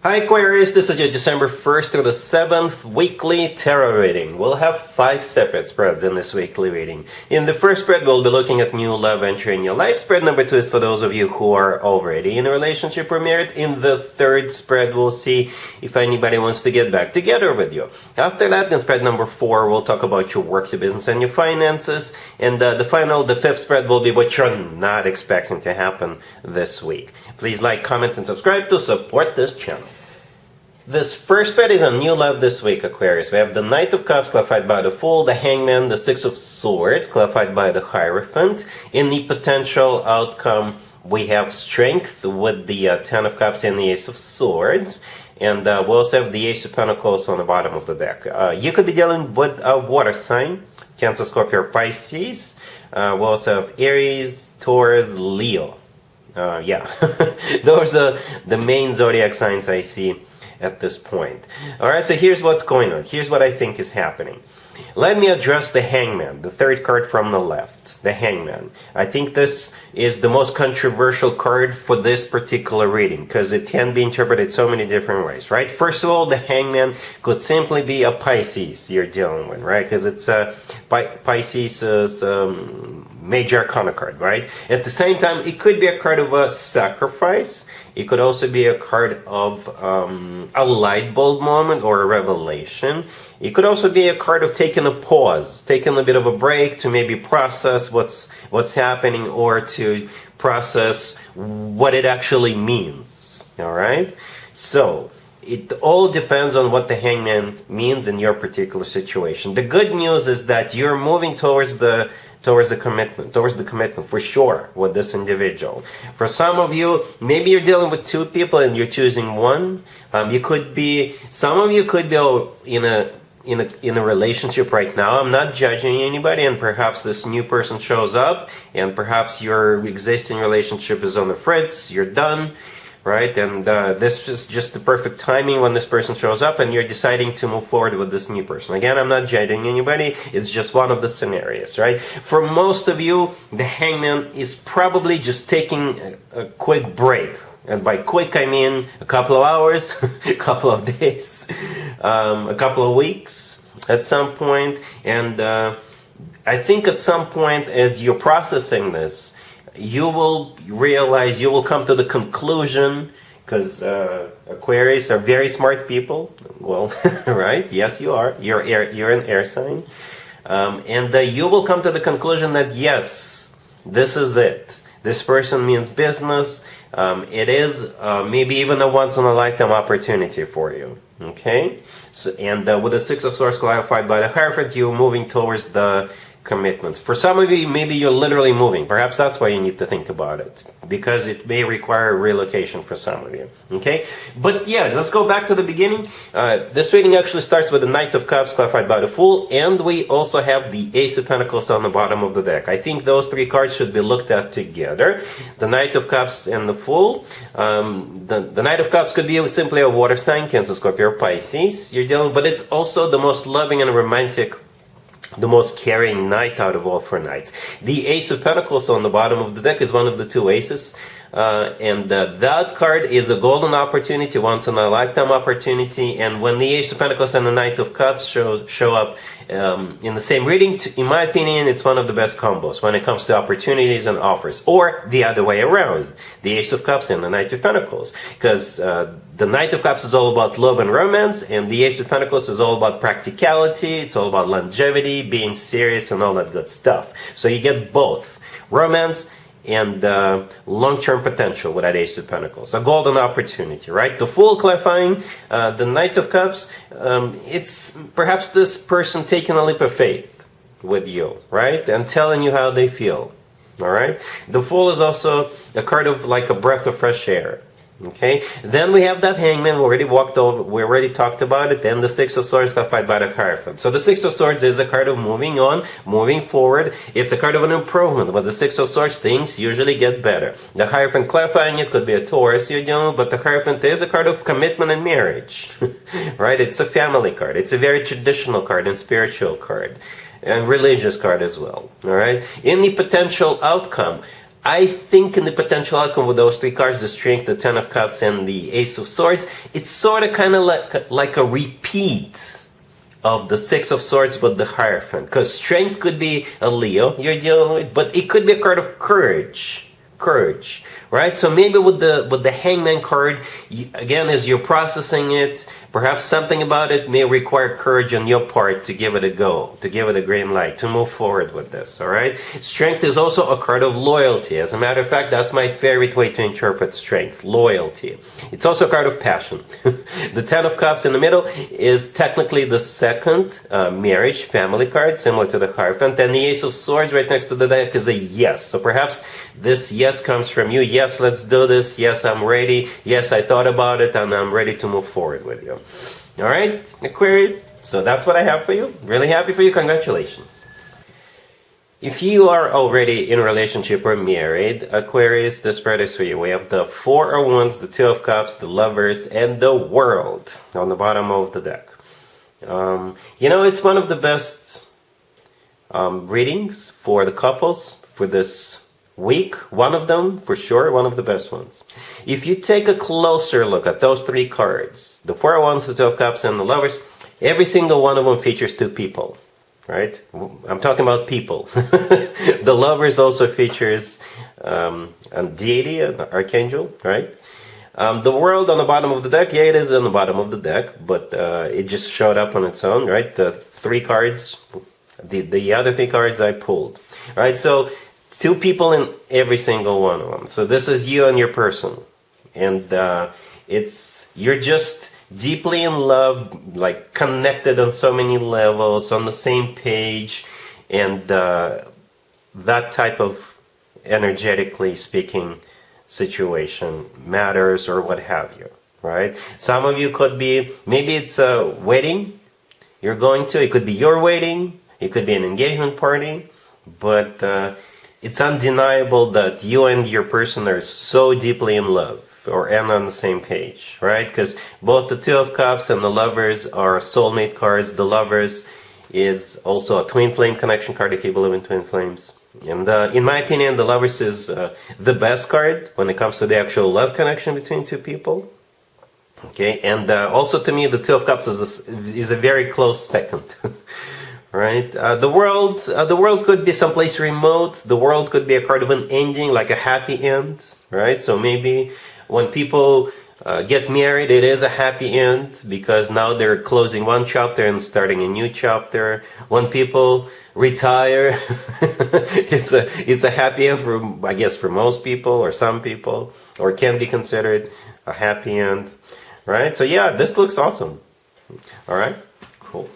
Hi Aquarius, this is your December 1st through the 7th weekly tarot reading. We'll have 5 separate spreads in this weekly reading. In the first spread, we'll be looking at new love entry in your life. Spread number 2 is for those of you who are already in a relationship or married. In the third spread, we'll see if anybody wants to get back together with you. After that, in spread number 4, we'll talk about your work, your business, and your finances. And the fifth spread will be what you're not expecting to happen this week. Please like, comment, and subscribe to support this channel. This first spread is on new love this week, Aquarius. We have the Knight of Cups clarified by the Fool, the Hangman, the Six of Swords clarified by the Hierophant. In the potential outcome, we have Strength with the Ten of Cups and the Ace of Swords. And we also have the Ace of Pentacles on the bottom of the deck. You could be dealing with a water sign, Cancer, Scorpio, or Pisces. We also have Aries, Taurus, Leo. Those are the main zodiac signs I see at this point. Alright, so here's what's going on. Here's what I think is happening. Let me address the Hangman, the third card from the left, the Hangman. I think this is the most controversial card for this particular reading because it can be interpreted so many different ways, right? First of all, the Hangman could simply be a Pisces you're dealing with, right? Because it's Pisces is major arcana card, right? At the same time, it could be a card of a sacrifice. It could also be a card of a light bulb moment or a revelation. It could also be a card of taking a pause, taking a bit of a break to maybe process what's happening or to process what it actually means. All right? So it all depends on what the Hangman means in your particular situation. The good news is that you're moving towards the commitment for sure with this individual. For some of you, maybe you're dealing with 2 people and you're choosing one. Some of you could be in a relationship right now. I'm not judging anybody, and perhaps this new person shows up, and perhaps your existing relationship is on the fritz. You're done. Right, and this is just the perfect timing when this person shows up and you're deciding to move forward with this new person. Again, I'm not judging anybody, it's just one of the scenarios, right? For most of you, the Hangman is probably just taking a quick break. And by quick, I mean a couple of hours, a couple of days, a couple of weeks at some point. And I think at some point, as you're processing this, you will realize, you will come to the conclusion, because Aquarius are very smart people. Well, right? Yes, you are. You're an air sign. And you will come to the conclusion that, yes, this is it. This person means business. It is maybe even a once-in-a-lifetime opportunity for you. Okay? So, and with the Six of Swords clarified by the Hierophant, you're moving towards the commitments. For some of you, maybe you're literally moving. Perhaps that's why you need to think about it, because it may require relocation for some of you. Okay, but yeah, let's go back to the beginning. This reading actually starts with the Knight of Cups clarified by the Fool, and we also have the Ace of Pentacles on the bottom of the deck. I think those 3 cards should be looked at together. The Knight of Cups and the Fool. The Knight of Cups could be simply a water sign, Cancer, Scorpio, or Pisces. You're dealing, but it's also the most loving and romantic, the most caring knight out of all 4 knights. The Ace of Pentacles on the bottom of the deck is one of the 2 aces. That card is a golden opportunity, once in a lifetime opportunity. And when the Ace of Pentacles and the Knight of Cups show up in the same reading, in my opinion, it's one of the best combos when it comes to opportunities and offers. Or the other way around, the Ace of Cups and the Knight of Pentacles. Because the Knight of Cups is all about love and romance, and the Ace of Pentacles is all about practicality, it's all about longevity, being serious, and all that good stuff. So you get both romance and long-term potential with that Ace of Pentacles. A golden opportunity, right? The Fool clarifying the Knight of Cups, it's perhaps this person taking a leap of faith with you, right? And telling you how they feel, all right? The Fool is also a card of like a breath of fresh air. Okay, then we have that Hangman. We already talked about it. Then the Six of Swords clarified by the Hierophant. So the Six of Swords is a card of moving on, moving forward. It's a card of an improvement. With the Six of Swords, things usually get better. The Hierophant clarifying it could be a Taurus you're dealing with, but the Hierophant is a card of commitment and marriage. Right? It's a family card. It's a very traditional card and spiritual card. And religious card as well. All right? In the potential outcome, I think in the potential outcome with those three cards, the Strength, the Ten of Cups, and the Ace of Swords, it's sort of kind of like a repeat of the Six of Swords but the Hierophant. Because Strength could be a Leo you're dealing with, but it could be a card of courage. Courage, right? So maybe with the Hangman card, again, as you're processing it, perhaps something about it may require courage on your part to give it a go, to give it a green light, to move forward with this, all right? Strength is also a card of loyalty. As a matter of fact, that's my favorite way to interpret strength, loyalty. It's also a card of passion. The Ten of Cups in the middle is technically the second marriage, family card, similar to the Hierophant, and the Ace of Swords right next to the deck is a yes. So perhaps this yes comes from you. Yes, let's do this. Yes, I'm ready. Yes, I thought about it, and I'm ready to move forward with you. All right, Aquarius? So that's what I have for you. Really happy for you. Congratulations. If you are already in a relationship or married, Aquarius, this spread is for you. We have the Four of Wands, the Two of Cups, the Lovers, and the World on the bottom of the deck. It's one of the best readings for the couples for this week. One of them, for sure, one of the best ones. If you take a closer look at those three cards, the Four of Wands, the Two of Cups, and the Lovers, every single one of them features two people, right? I'm talking about people. The Lovers also features a deity, an archangel, right? The World on the bottom of the deck, yeah, it is on the bottom of the deck, but it just showed up on its own, right? The three cards, the other three cards I pulled, right? So two people in every single one of them. So this is you and your person. And you're just deeply in love, like connected on so many levels, on the same page, and that type of, energetically speaking, situation matters, or what have you, right? Some of you could be, maybe it's a wedding you're going to, it could be your wedding, it could be an engagement party, but it's undeniable that you and your person are so deeply in love, and on the same page, right? Because both the Two of Cups and the Lovers are soulmate cards. The Lovers is also a twin flame connection card, if you believe in twin flames. And in my opinion, the Lovers is the best card when it comes to the actual love connection between two people. Okay, and also to me, the Two of Cups is a very close second. Right? The world could be someplace remote. The World could be a card of an ending, like a happy end, right? So maybe when people get married, it is a happy end because now they're closing one chapter and starting a new chapter. When people retire, it's a happy end for, I guess, for most people or some people, or can be considered a happy end, right? So yeah, this looks awesome. All right, cool.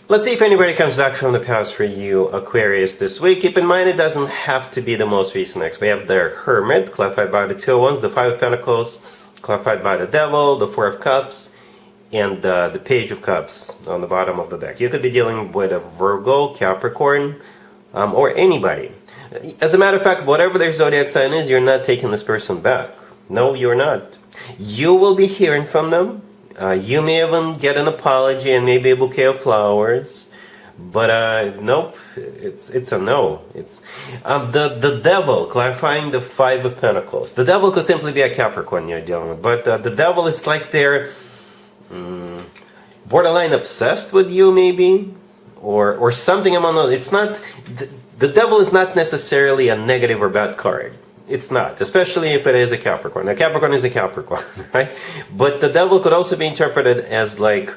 Let's see if anybody comes back from the past for you, Aquarius, this week. Keep in mind, it doesn't have to be the most recent ex. We have the Hermit, clarified by the Two of Wands, the Five of Pentacles, clarified by the Devil, the Four of Cups, and the Page of Cups on the bottom of the deck. You could be dealing with a Virgo, Capricorn, or anybody. As a matter of fact, whatever their zodiac sign is, you're not taking this person back. No, you're not. You will be hearing from them. You may even get an apology and maybe a bouquet of flowers, but nope, it's a no. It's the Devil, clarifying the Five of Pentacles. The Devil could simply be a Capricorn you're dealing with, but the Devil is like they're borderline obsessed with you, maybe, or something among those. It's not the Devil is not necessarily a negative or bad card. It's not, especially if it is a Capricorn. A Capricorn is a Capricorn, right? But the Devil could also be interpreted as like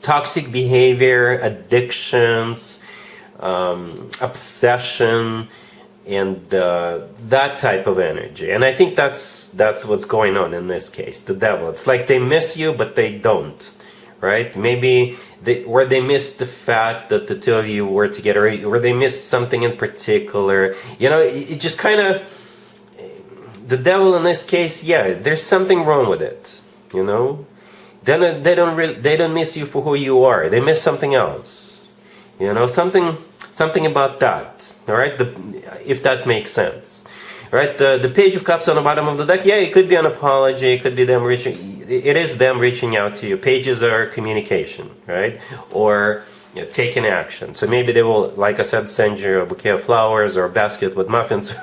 toxic behavior, addictions, obsession, and that type of energy. And I think that's what's going on in this case. The Devil. It's like they miss you, but they don't, right? Maybe they missed the fact that the two of you were together, or they missed something in particular. You know, it just kind of. The Devil in this case, yeah, there's something wrong with it, you know. They don't miss you for who you are. They miss something else, you know, something about that. All right, if that makes sense, all right. The Page of Cups on the bottom of the deck, yeah, it could be an apology. It could be them reaching. It is them reaching out to you. Pages are communication, right? Or taking action. So maybe they will, like I said, send you a bouquet of flowers or a basket with muffins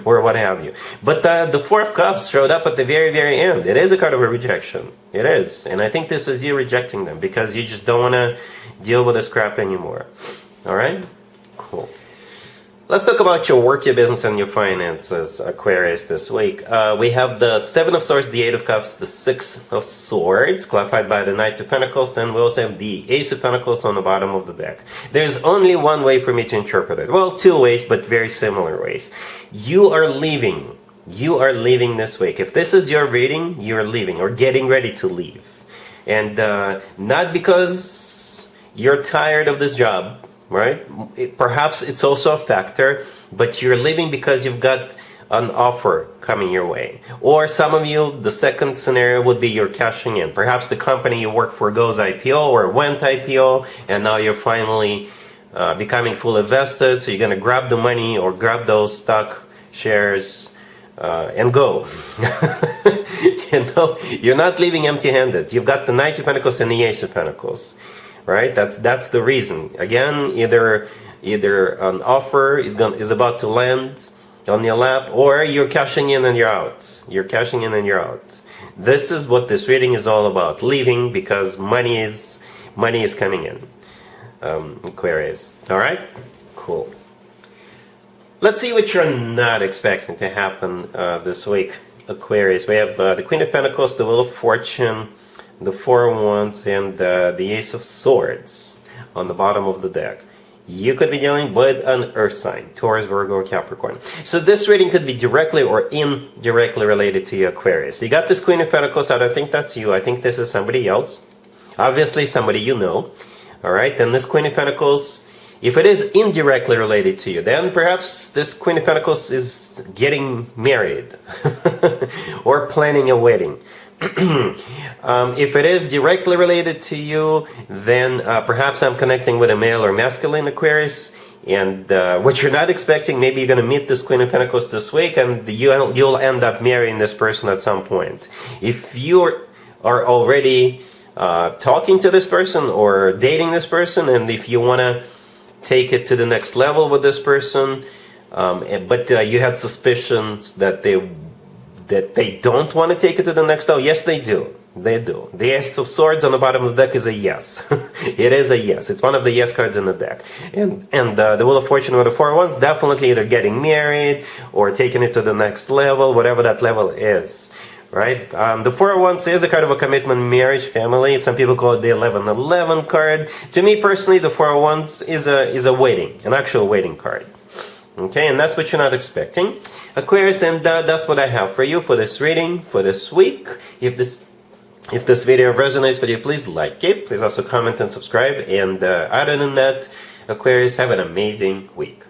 or what have you. But the Four of Cups showed up at the very, very end. It is a card of a rejection. It is. And I think this is you rejecting them because you just don't want to deal with this crap anymore. All right? Cool. Let's talk about your work, your business, and your finances, Aquarius, this week. We have the Seven of Swords, the Eight of Cups, the Six of Swords, clarified by the Knight of Pentacles, and we also have the Ace of Pentacles on the bottom of the deck. There's only one way for me to interpret it. Well, two ways, but very similar ways. You are leaving. You are leaving this week. If this is your reading, you're leaving or getting ready to leave. And not because you're tired of this job, right? Perhaps it's also a factor, but you're leaving because you've got an offer coming your way. Or some of you, the second scenario would be you're cashing in. Perhaps the company you work for goes IPO or went IPO, and now you're finally becoming fully vested, so you're going to grab the money or grab those stock shares and go. You're not leaving empty-handed. You've got the Knight of Pentacles and the Ace of Pentacles. Right, that's the reason. Again, either an offer is about to land on your lap, or you're cashing in and you're out. You're cashing in and you're out. This is what this reading is all about: leaving because money is coming in. Aquarius. All right, cool. Let's see what you're not expecting to happen this week, Aquarius. We have the Queen of Pentacles, the Wheel of Fortune, the Four of Wands, and the Ace of Swords on the bottom of the deck. You could be dealing with an earth sign, Taurus, Virgo, or Capricorn. So this reading could be directly or indirectly related to you, Aquarius. You got this Queen of Pentacles. I don't think that's you. I think this is somebody else. Obviously somebody you know. All right, then this Queen of Pentacles, if it is indirectly related to you, then perhaps this Queen of Pentacles is getting married or planning a wedding. If it is directly related to you, then perhaps I'm connecting with a male or masculine, Aquarius. And what you're not expecting, maybe you're going to meet this Queen of Pentacles this week, and you'll end up marrying this person at some point. If you are already talking to this person or dating this person, and if you want to take it to the next level with this person, but you had suspicions that they don't want to take it to the next level. Yes, they do. They do. The Ace of Swords on the bottom of the deck is a yes. It is a yes. It's one of the yes cards in the deck. And the Wheel of Fortune with the Four of Wands, definitely either getting married or taking it to the next level, whatever that level is. Right? The Four of Wands is a card of a commitment, marriage, family. Some people call it the 1111 card. To me personally, the Four of Wands is a wedding, an actual wedding card. Okay, and that's what you're not expecting, Aquarius, and that's what I have for you for this reading for this week. If this video resonates with you, please like it. Please also comment and subscribe. And other than that, Aquarius, have an amazing week.